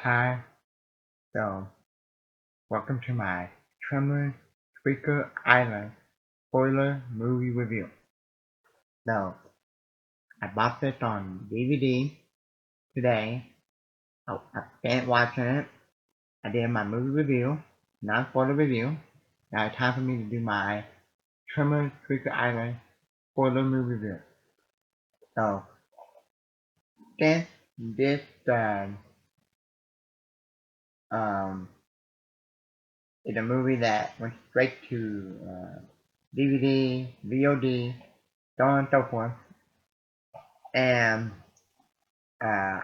Hi, so welcome to my Tremors Shrieker Island spoiler movie review. So, I bought this on DVD today. I finished watching it. I did my movie review, not spoiler review. Now it's time for me to do my Tremors Shrieker Island spoiler movie review. So, since this is a movie that went straight to DVD, VOD, so on and so forth. And uh,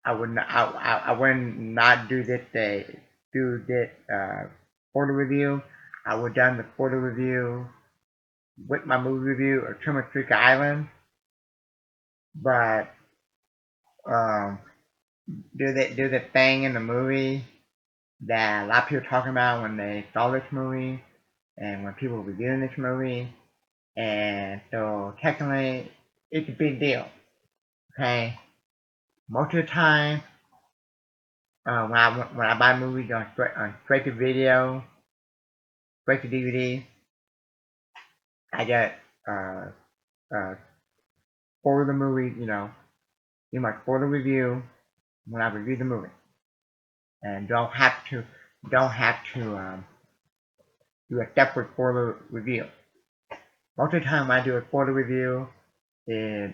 I would not do this photo review. I would done the photo review with my movie review of Tremors Shrieker Island, but um, do the thing in the movie that a lot of people are talking about when they saw this movie and when people were reviewing this movie, and so technically it's a big deal. Okay, most of the time when I buy movies on straight to video, straight to DVD, I get uh for the movie, do my spoiler review when I review the movie, and don't have to do a separate spoiler review. Most of the time, I do a spoiler review is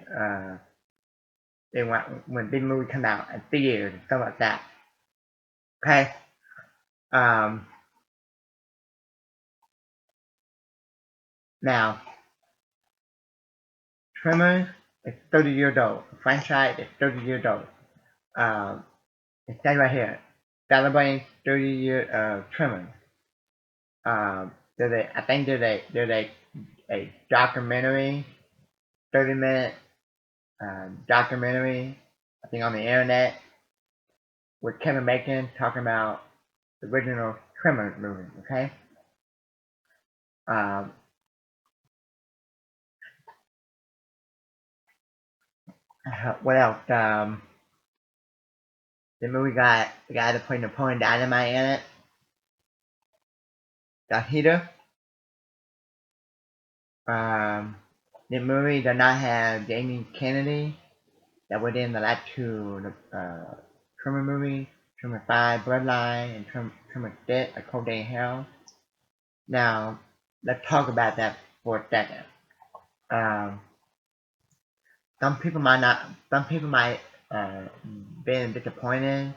when big movie come out in theaters and stuff like that. Okay. Um, Now, Tremors is 30 years old. The franchise is 30 years old. It says right here, celebrating 30 years of Tremors. I think there's a documentary, 30-minute documentary, I think on the internet, with Kevin Bacon talking about the original Tremors movie. Okay. Um, what else? The movie got the guy that played Napoleon Dynamite in it. The Heater. The movie does not have Jamie Kennedy that was in the last two Tremor movie, Tremor 5 Bloodline, and Tremor 6 A Cold Day in Hell. Now, let's talk about that for a second. Um, some people might been disappointed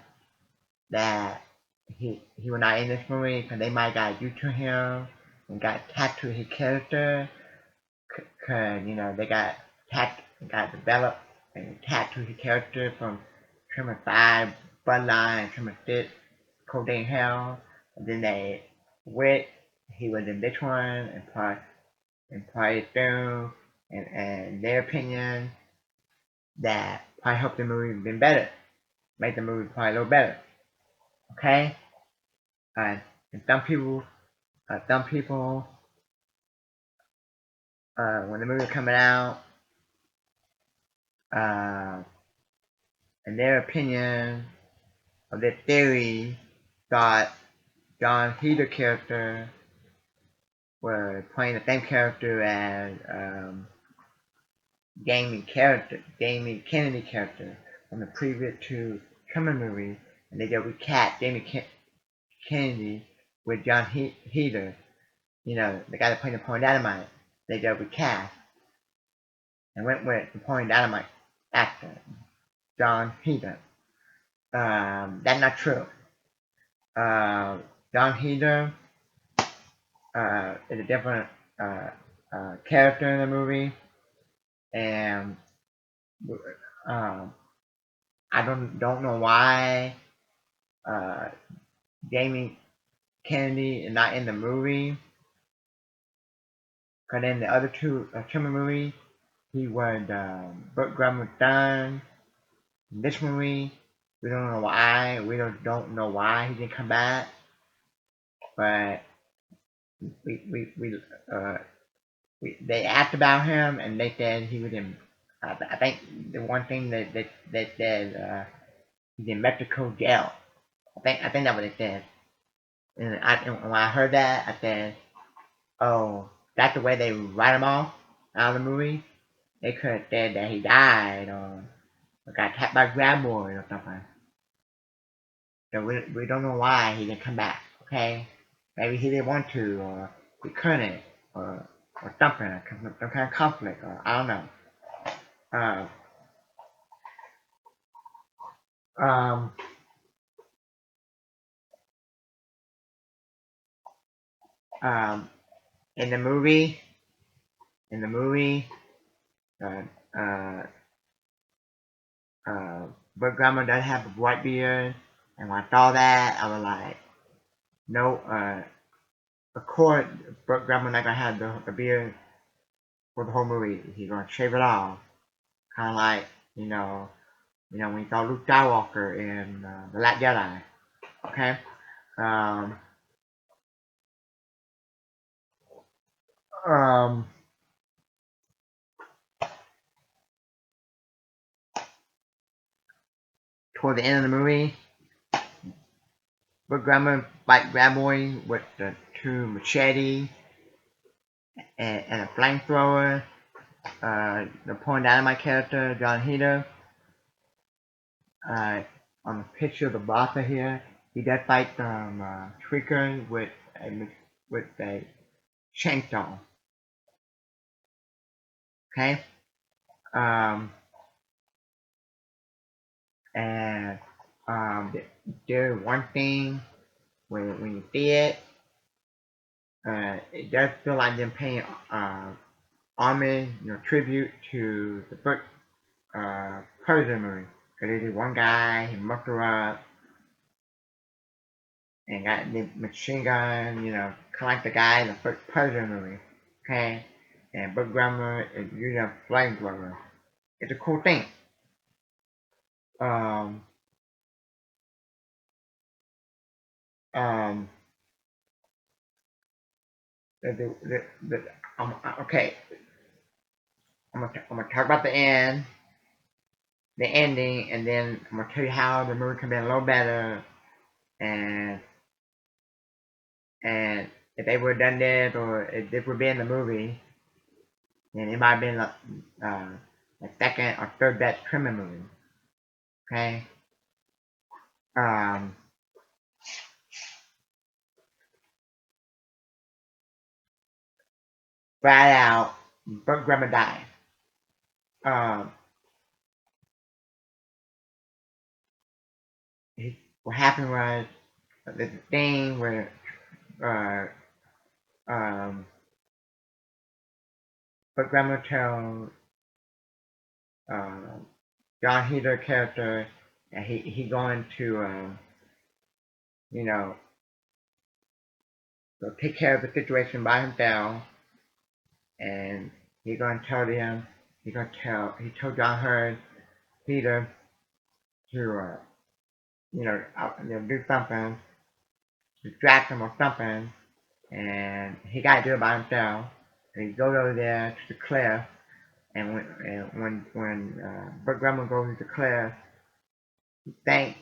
that he was not in this movie because they might got used to him and got attached to his character because they got developed and attached to his character from Tremor 5 Bloodline, Tremor 6 Cold Day in Hell, and then he was in this one and probably through and their opinion that probably helped the movie been better, make the movie probably a little better. Okay, and some people when the movie was coming out, in their opinion of their theory, thought John Heder character was playing the same character as Jamie Kennedy character from the previous two Tremor movies, and they just recast Kennedy with John Heder, the guy that played Napoleon Dynamite. They just recast and went with Napoleon Dynamite actor John Heder. That's not true. John Heder is a different character in the movie, and I don't know why Jamie Kennedy is not in the movie. Cause in the other two Tremor movie, he was Burt Grumman's son. In this movie, we don't know why. We don't know why he didn't come back. But they asked about him, and they said he was in. I think the one thing that said he's in Mexico jail. I think that's what it said. And when I heard that, I said, "Oh, that's the way they write him off out of the movie. They could have said that he died or got attacked by Graboid or something. So we don't know why he didn't come back. Okay, maybe he didn't want to, or he couldn't, or something, some kind of conflict, or I don't know. Uh, um, um, in the movie, in the movie, uh, uh, uh, Burt Grandma does have a white beard, and when I saw that, I was like, no, of course, Burt Grandma not gonna have the beard for the whole movie. He's gonna shave it off, kind of like when you saw Luke Skywalker in the Last Jedi. Okay. Um, um, Toward the end of the movie, Burt Grandma fight Graboid with the two machete and a flamethrower. The point out of my character, John Heder, uh, on the picture of the Bassa here, he does fight some Shrieker with a chainsaw. Okay? Um, and there's one thing when you see it does feel like them paying homage, tribute to the first Persian movie. Cause there's one guy, he mucked her up and got the machine gun, kind of like the guy in the first Persian movie. Okay? And Burt Grammar is using a flamethrower. It's a cool thing. Um, um, the, okay, I'm gonna talk about the ending, and then I'm gonna tell you how the movie can be a little better, and and if they would have done this, or if this would be in the movie, then it might have been the second or third best Tremor movie. Okay. Um, Flat out, Burt Grandma died. Um, what happened was there's a thing where uh, um, Burt Grandma told uh, John Heder character that he going to you know go take care of the situation by himself, and he gonna tell them he told John Hurd Peter to do something, distract him or something, and he got to do it by himself. And he goes over there to the cliff, and when Burt Grumman goes to the cliff, he thinks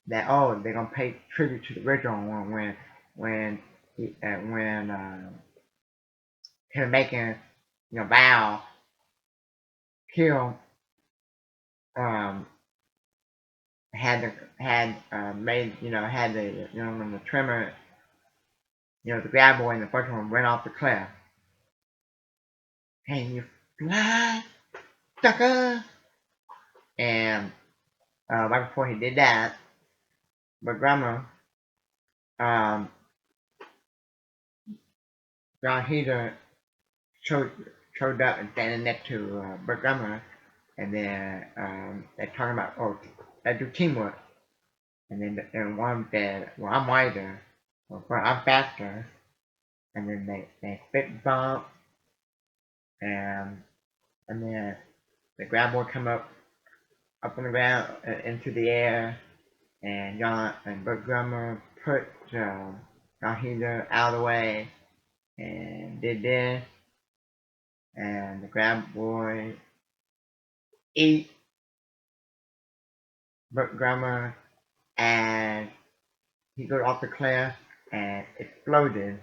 that they're gonna pay tribute to the original one when him making Val kill um made had the when the tremor the grab boy in the first one went off the cliff. Can you fly, sucker? And right before he did that, but grandma um John Heder showed up and standing next to Burt Grummer, and then they're talking about they do teamwork, and then one said, well, I'm wider, or well, I'm faster, and then they spit bump, and then the grab board come up on the ground into the air, and John and Burt Grummer put John Heder out of the way and did this, and the grab boy ate Grandma, and he goes off the cliff and exploded.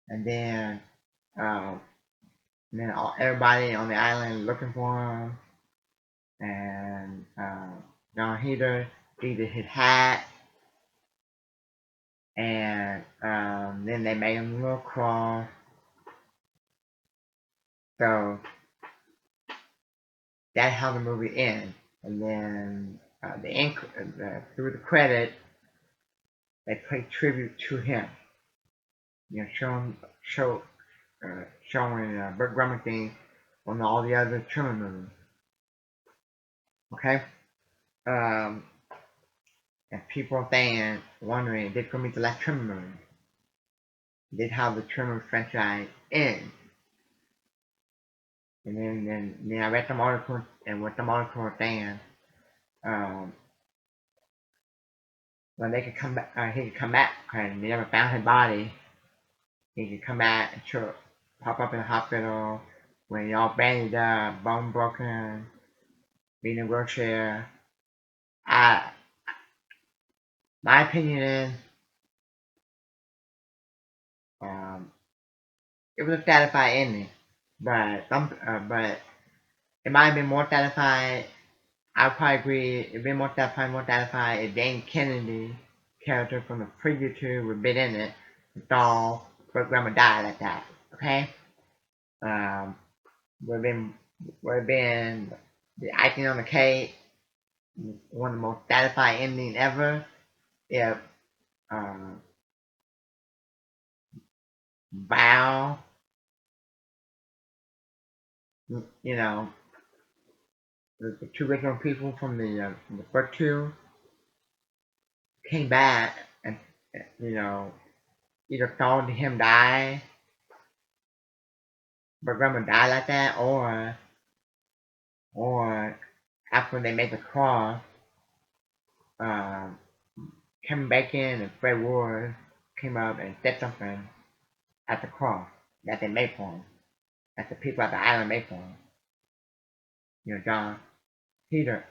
And then, um, everybody on the island looking for him, and John Heater did his hat, and then they made him a little cross. So that's how the movie ends. And then through the credit, they play tribute to him. You know, showing Burt Grumman on all the other Tremor movies. Okay. Um, and people are wondering if this going to be the last Tremor movie. This is how the Tremor franchise ends. And then I read some articles, and what some articles were saying, when they could come back, he could come back, because they never found his body. He could come back and pop up in the hospital when he all bandaged up, bone broken, being in a wheelchair. My opinion is, it was a satisfying ending, but it might have been more satisfying. I would probably agree. It'd been more satisfying if Dane Kennedy character from the previous two would have been in it. Saw Burt Grandma die like that. Okay. Um, would have been the icing on the cake. One of the most satisfying endings ever. If Val, you know, the two original people from the first two came back and, either saw him die, but Grandma died like that, or after they made the cross, Kevin Bacon and Fred Ward came up and said something at the cross that they made for him, that the people at the island made for him. You know, John, Peter,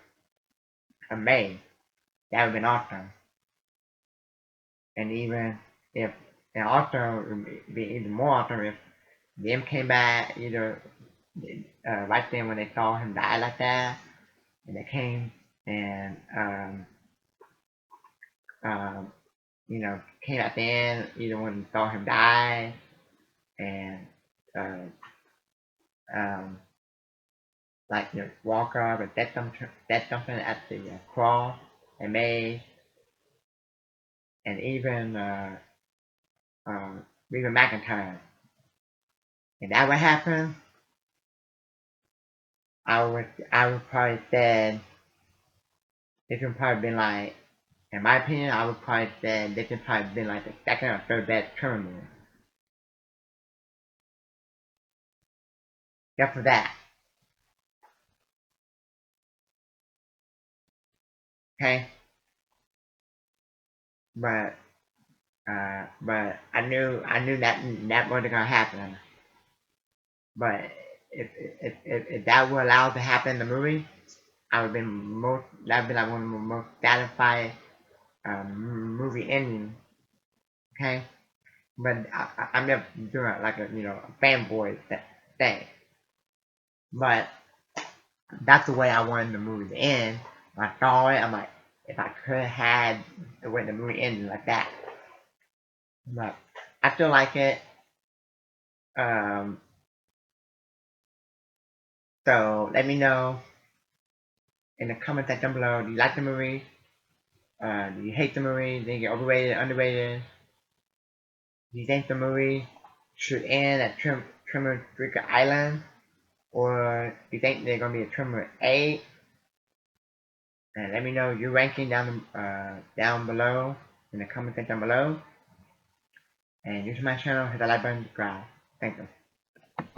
and May. That would have been awesome. And even if, and also it would be even more awesome if them came back either right then when they saw him die like that, and they came and came at the end either when they saw him die and uh, um, walk up and said something at the cross and made, and even Reba McEntire. If that would happen, I would probably said this would probably been like, in my opinion, I would probably say this would probably been like the second or third best Tremor movie. Just for that. Okay? But I knew that wasn't gonna happen. But if that were allowed to happen in the movie, I would be that'd be like one of the most satisfying movie endings. Okay? But I'm just doing it like a fanboy thing. But that's the way I wanted the movie to end. When I saw it, I'm like, if I could have had the way the movie ended like that. But I still like it. Um, so let me know in the comments section below. Do you like the movie? Do you hate the movie? Do you think it's overrated, underrated? Do you think the movie should end at Tremors Shrieker Island? Or do you think there's gonna be a Tremor 8? And let me know your ranking down below in the comment section below. And use my channel, hit the like button, subscribe. Thank you.